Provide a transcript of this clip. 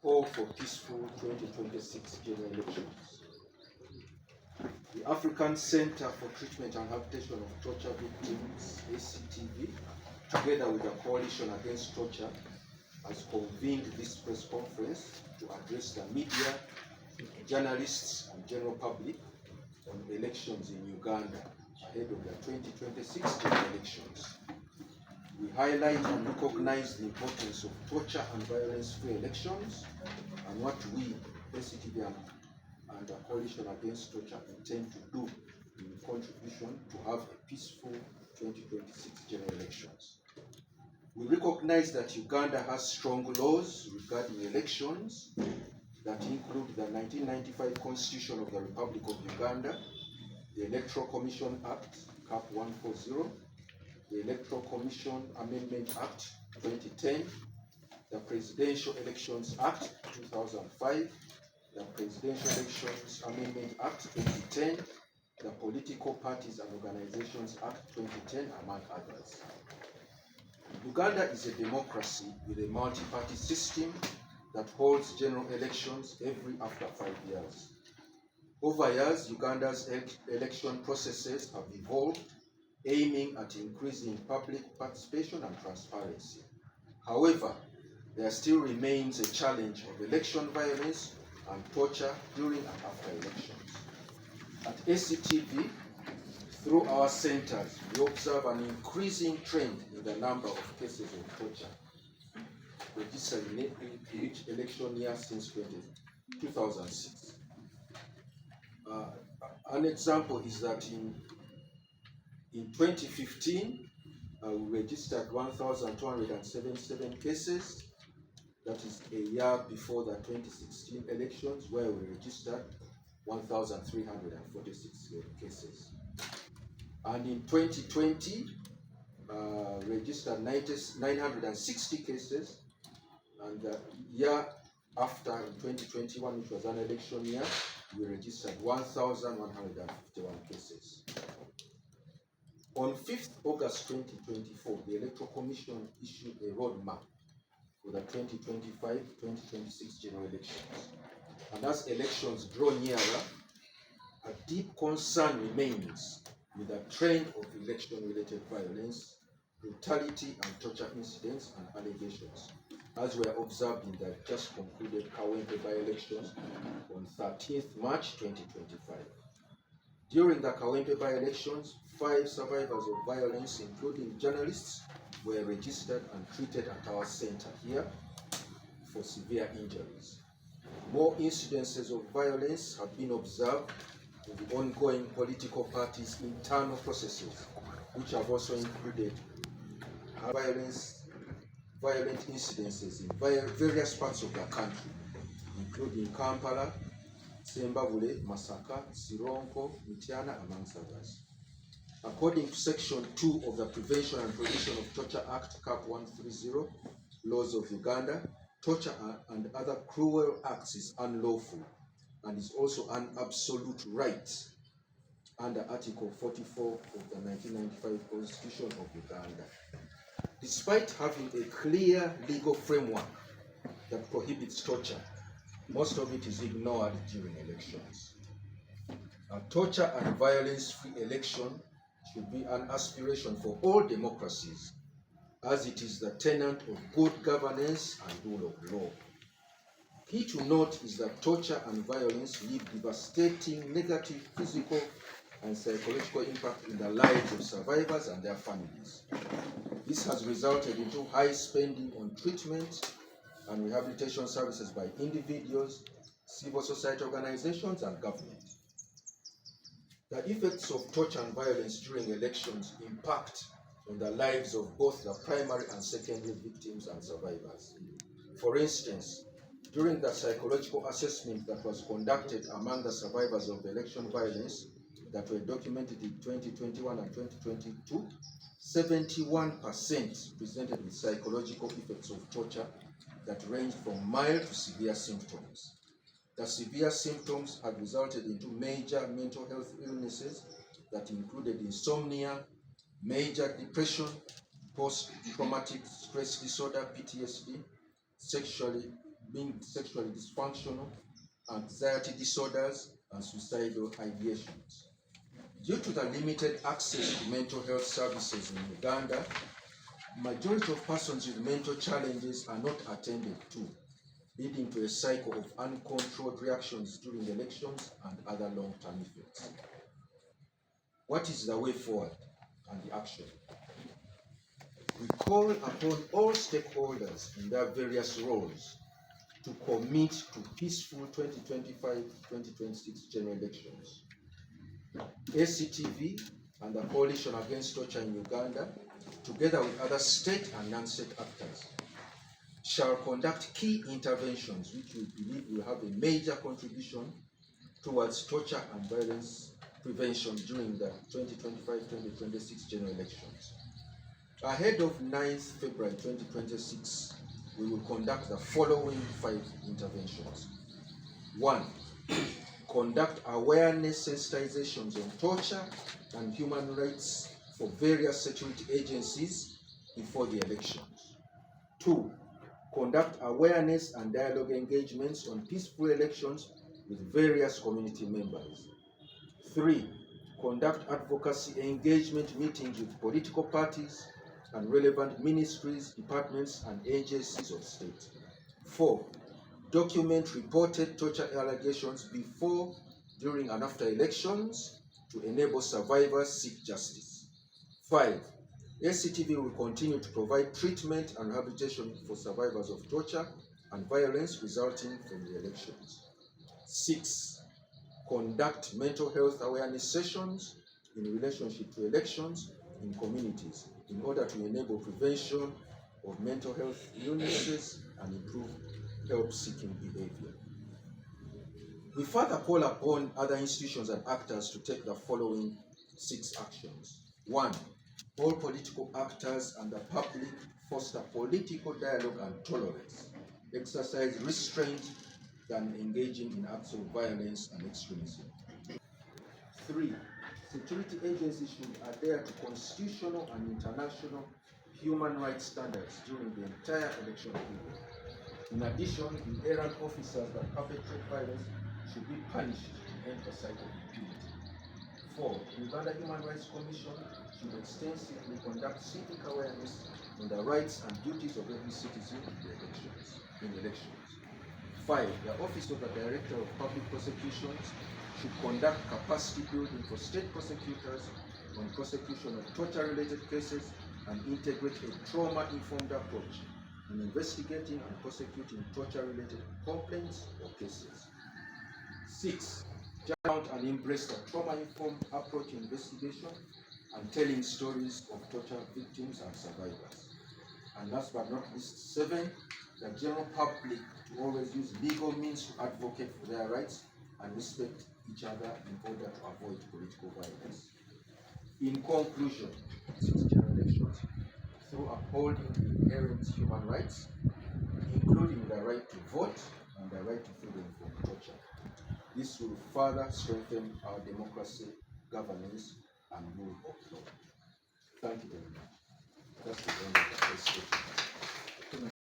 Call for peaceful 2026 general elections. The African Center for Treatment and Rehabilitation of Torture Victims, Actv, together with the Coalition Against Torture, has convened this press conference to address the media, journalists, and general public on elections in Uganda ahead of the 2026 general elections. We highlight and recognize the importance of torture and violence-free elections and what we, Actv and the Coalition Against Torture, intend to do in contribution to have a peaceful 2026 general elections. We recognize that Uganda has strong laws regarding elections that include the 1995 Constitution of the Republic of Uganda, the Electoral Commission Act, CAP 140, the Electoral Commission Amendment Act 2010, the Presidential Elections Act 2005, the Presidential Elections Amendment Act 2010, the Political Parties and Organizations Act 2010, among others. Uganda is a democracy with a multi-party system that holds general elections after 5 years. Over years, Uganda's election processes have evolved, aiming at increasing public participation and transparency. However, there still remains a challenge of election violence and torture during and after elections. At Actv, through our centers, we observe an increasing trend in the number of cases of torture registered in each election year since 2006. An example is that in 2015, we registered 1,277 cases. That is a year before the 2016 elections, where we registered 1,346 cases. And in 2020, registered 960 cases. And the year after, in 2021, which was an election year, we registered 1,151 cases. On 5th August 2024, the Electoral Commission issued a roadmap for the 2025-2026 general elections. And as elections draw nearer, a deep concern remains with the trend of election-related violence, brutality, and torture incidents and allegations, as were observed in the just concluded Kawempe by-elections on 13th March 2025. During the Kawempe by-elections, 5 survivors of violence, including journalists, were registered and treated at our center here for severe injuries. More incidences of violence have been observed in the ongoing political parties' internal processes, which have also included violent incidences in various parts of the country, including Kampala, Sembabule, Masaka, Sironko, Mityana, amongst others. According to Section 2 of the Prevention and Prohibition of Torture Act, CAP 130, laws of Uganda, torture and other cruel acts is unlawful and is also an absolute right under Article 44 of the 1995 Constitution of Uganda. Despite having a clear legal framework that prohibits torture, most of it is ignored during elections. A torture and violence-free election should be an aspiration for all democracies, as it is the tenet of good governance and rule of law. Key to note is that torture and violence leave devastating negative physical and psychological impact in the lives of survivors and their families. This has resulted into high spending on treatment and rehabilitation services by individuals, civil society organizations, and government. The effects of torture and violence during elections impact on the lives of both the primary and secondary victims and survivors. For instance, during the psychological assessment that was conducted among the survivors of election violence that were documented in 2021 and 2022, 71% presented with psychological effects of torture that ranged from mild to severe symptoms. The severe symptoms had resulted into major mental health illnesses that included insomnia, major depression, post-traumatic stress disorder, PTSD, sexually being sexually dysfunctional, anxiety disorders, and suicidal ideations. Due to the limited access to mental health services in Uganda, majority of persons with mental challenges are not attended to, leading to a cycle of uncontrolled reactions during elections and other long-term effects. What is the way forward and the action? We call upon all stakeholders in their various roles to commit to peaceful 2025-2026 general elections. Actv and the Coalition Against Torture in Uganda, together with other state and non-state actors, shall conduct key interventions which we believe will have a major contribution towards torture and violence prevention during the 2025-2026 general elections. Ahead of 9th February 2026, we will conduct the following 5 interventions. 1. Conduct awareness sensitizations on torture and human rights for various security agencies before the elections. 2. Conduct awareness and dialogue engagements on peaceful elections with various community members. 3. Conduct advocacy engagement meetings with political parties and relevant ministries, departments, and agencies of state. 4. Document reported torture allegations before, during, and after elections to enable survivors seek justice. 5. Actv will continue to provide treatment and rehabilitation for survivors of torture and violence resulting from the elections. 6. Conduct mental health awareness sessions in relationship to elections in communities in order to enable prevention of mental health illnesses and improve help-seeking behavior. We further call upon other institutions and actors to take the following 6 actions. 1. All political actors and the public foster political dialogue and tolerance, exercise restraint than engaging in acts of violence and extremism. 3. Security agencies should adhere to constitutional and international human rights standards during the entire election period. In addition, the errant officers that perpetrate violence should be punished to end the cycle of impunity. 4. The Uganda Human Rights Commission should extensively conduct civic awareness on the rights and duties of every citizen in elections. 5. The Office of the Director of Public Prosecutions should conduct capacity building for state prosecutors on prosecution of torture-related cases and integrate a trauma-informed approach in investigating and prosecuting torture-related complaints or cases. 6. Count and embrace the trauma-informed approach in investigation and telling stories of torture victims and survivors. And last but not least, 7. The general public to always use legal means to advocate for their rights and respect each other in order to avoid political violence. In conclusion, since general elections, through upholding the inherent human rights, including the right to vote and the right to freedom from torture, this will further strengthen our democracy, governance, and rule of law. Thank you very much. That's the end of the presentation.